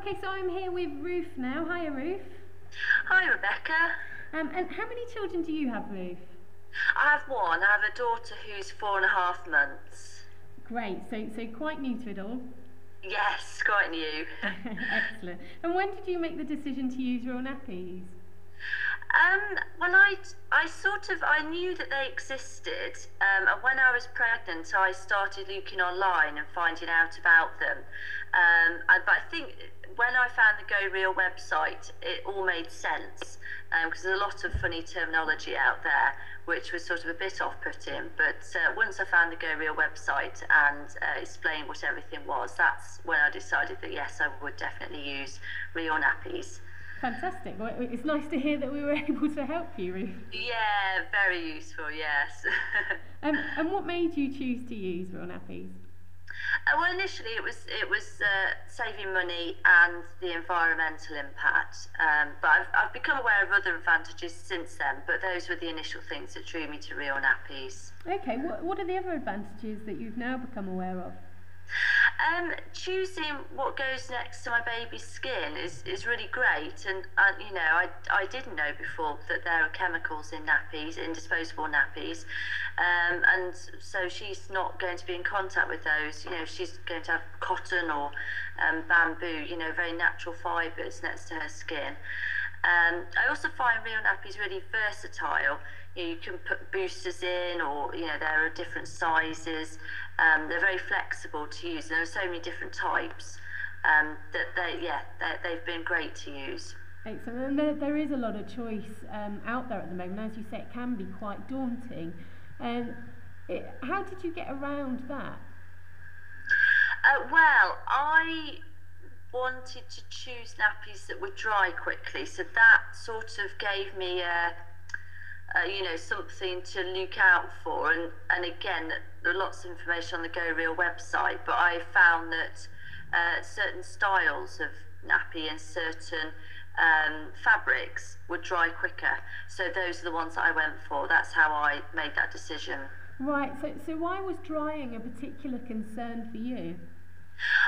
Okay, so I'm here with Ruth now. Hiya, Ruth. Hi, Rebecca. And how many children do you have, Ruth? I have one. I have a daughter who's 4.5 months. Great, so quite new to it all. Yes, quite new. Excellent. And when did you make the decision to use Real Nappies? Well, I knew that they existed, and when I was pregnant, I started looking online and finding out about them. But I think when I found the Go Real website, it all made sense, because there's a lot of funny terminology out there, which was sort of a bit off-putting. But once I found the Go Real website and explained what everything was, that's when I decided that yes, I would definitely use Real Nappies. Fantastic. Well, it's nice to hear that we were able to help you, Ruth. Yeah, very useful, yes. And what made you choose to use Real Nappies? Well, initially it was saving money and the environmental impact, but I've become aware of other advantages since then, but those were the initial things that drew me to Real Nappies. Okay, what are the other advantages that you've now become aware of? Choosing what goes next to my baby's skin is really great, and you know, I didn't know before that there are chemicals in nappies, in disposable nappies, and so she's not going to be in contact with those. You know, she's going to have cotton or bamboo, you know, very natural fibres next to her skin. I also find Real Nappies really versatile. You can put boosters in, or you know, there are different sizes. They're very flexible to use. There are so many different types that they've been great to use. Excellent. And there is a lot of choice out there at the moment. As you say, it can be quite daunting. How did you get around that? Well, I wanted to choose nappies that would dry quickly, so that sort of gave me you know, something to look out for, and again, there are lots of information on the Go Real website, but I found that certain styles of nappy and certain fabrics would dry quicker, so those are the ones that I went for. That's how I made that decision. Right, so why was drying a particular concern for you?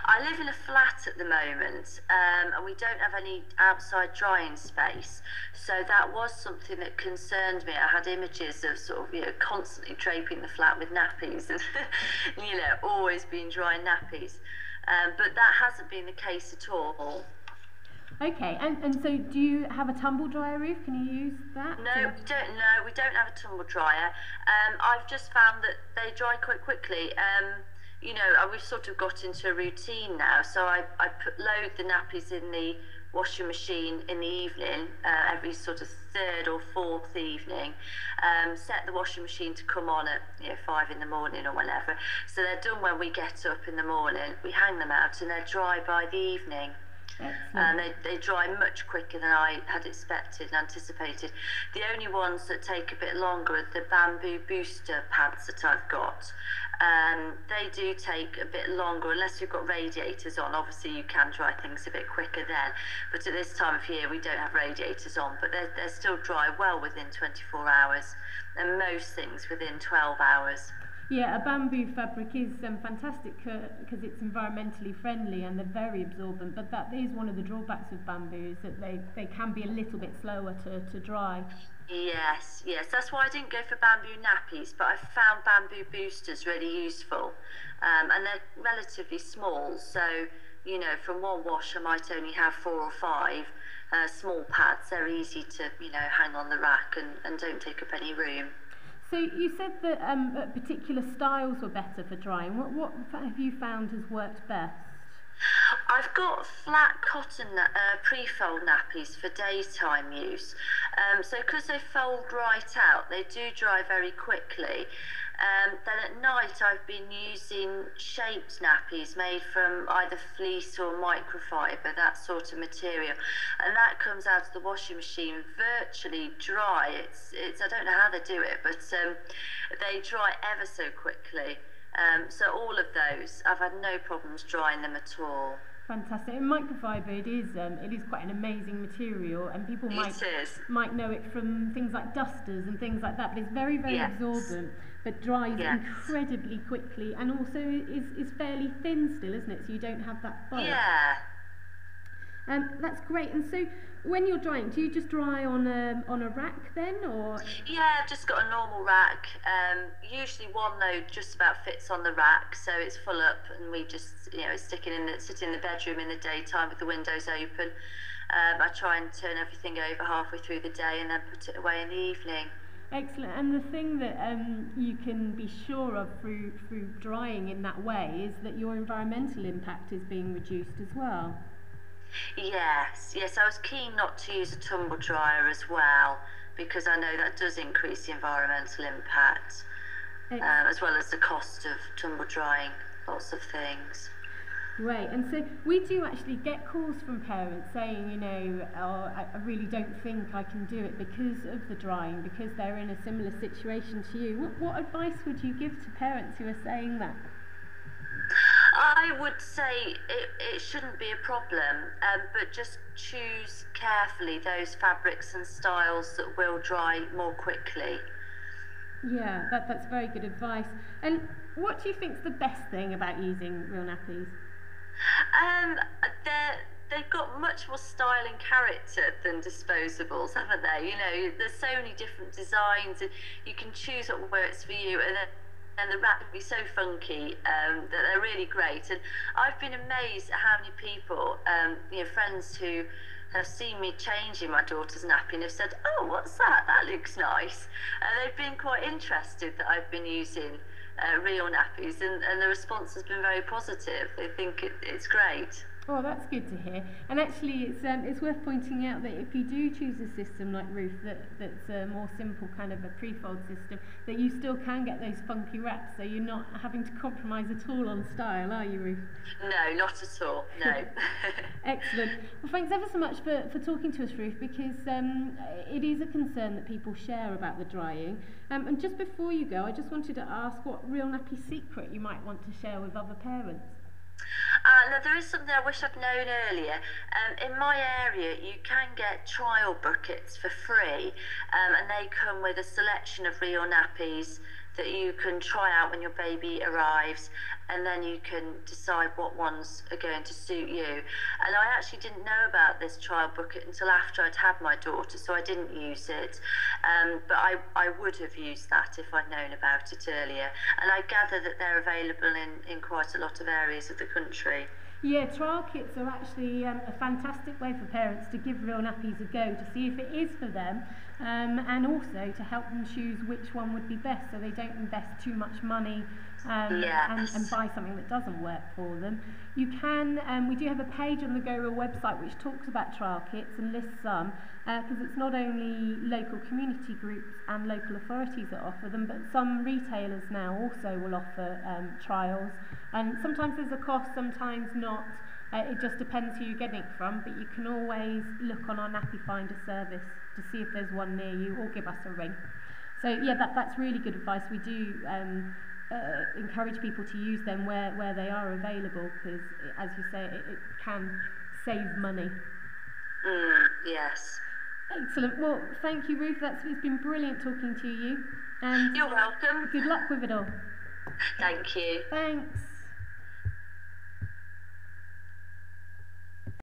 I live in a flat at the moment, and we don't have any outside drying space, so that was something that concerned me. I had images of sort of, you know, constantly draping the flat with nappies and you know, always being drying nappies, but that hasn't been the case at all. Okay, and so do you have a tumble dryer, Ruth? Can you use that? No, we don't have a tumble dryer. I've just found that they dry quite quickly. You know, we've sort of got into a routine now, so I load the nappies in the washing machine in the evening, every sort of third or fourth evening, set the washing machine to come on at 5 in the morning or whenever, so they're done when we get up in the morning. We hang them out and they're dry by the evening. They dry much quicker than I had expected and anticipated. The only ones that take a bit longer are the bamboo booster pads that I've got. They do take a bit longer unless you've got radiators on. Obviously you can dry things a bit quicker then, but at this time of year we don't have radiators on, but they're still dry well within 24 hours, and most things within 12 hours. Yeah, a bamboo fabric is fantastic because it's environmentally friendly and they're very absorbent, but that is one of the drawbacks with bamboo, is that they can be a little bit slower to dry. Yes, that's why I didn't go for bamboo nappies, but I found bamboo boosters really useful, and they're relatively small, so you know, from one wash I might only have 4 or 5 small pads. They're easy to, you know, hang on the rack and don't take up any room. So you said that particular styles were better for drying. What have you found has worked best? I've got flat cotton pre-fold nappies for daytime use. So because they fold right out, they do dry very quickly. Then at night I've been using shaped nappies made from either fleece or microfiber, that sort of material, and that comes out of the washing machine virtually dry. It's I don't know how they do it, but they dry ever so quickly. So all of those, I've had no problems drying them at all. Fantastic. And microfiber, it is quite an amazing material, and people might know it from things like dusters and things like that, but it's very, very absorbent, but dries incredibly quickly, and also is fairly thin still, isn't it? So you don't have that bulk. Yeah. That's great. And so when you're drying, do you just dry on a rack then, or? Yeah, I've just got a normal rack. Usually one load just about fits on the rack, so it's full up, and we just, sit in the bedroom in the daytime with the windows open. I try and turn everything over halfway through the day and then put it away in the evening. Excellent. And the thing that you can be sure of through drying in that way is that your environmental impact is being reduced as well. Yes, I was keen not to use a tumble dryer as well, because I know that does increase the environmental impact, as well as the cost of tumble drying lots of things. Great. And so we do actually get calls from parents saying, I really don't think I can do it because of the drying, because they're in a similar situation to you. What advice would you give to parents who are saying that? I would say it shouldn't be a problem, but just choose carefully those fabrics and styles that will dry more quickly. Yeah, that's very good advice. And what do you think's the best thing about using Real Nappies? They've got much more style and character than disposables, haven't they? There's so many different designs, and you can choose what works for you, and the wrap can be so funky that they're really great. And I've been amazed at how many people, friends who have seen me changing my daughter's nappy and have said, "Oh, what's that? That looks nice." And they've been quite interested that I've been using Real Nappies, and the response has been very positive. They think it's great. Oh, that's good to hear. And actually, it's worth pointing out that if you do choose a system like Ruth that's a more simple kind of a pre-fold system, that you still can get those funky wraps, so you're not having to compromise at all on style, are you, Ruth? No, not at all, no. Excellent. Well, thanks ever so much for talking to us, Ruth, because it is a concern that people share about the drying. And just before you go, I just wanted to ask what Real Nappy secret you might want to share with other parents. Now, there is something I wish I'd known earlier. In my area, you can get trial buckets for free, and they come with a selection of Real Nappies that you can try out when your baby arrives, and then you can decide what ones are going to suit you. And I actually didn't know about this trial bucket until after I'd had my daughter, so I didn't use it. But I would have used that if I'd known about it earlier. And I gather that they're available in quite a lot of areas of the country. Yeah, trial kits are actually a fantastic way for parents to give Real Nappies a go to see if it is for them, and also to help them choose which one would be best, so they don't invest too much money and buy something that doesn't work for them. You can, we do have a page on the Go Real website which talks about trial kits and lists some, because it's not only local community groups and local authorities that offer them, but some retailers now also will offer trials. And sometimes there's a cost, sometimes not. It just depends who you're getting it from, but you can always look on our Nappy Finder service to see if there's one near you, or give us a ring. So yeah, that's really good advice. We do encourage people to use them where they are available, because as you say, it can save money. Yes. Excellent. Well, thank you, Ruth. It's been brilliant talking to you. And you're welcome. Good luck with it all. Thank you. Thanks.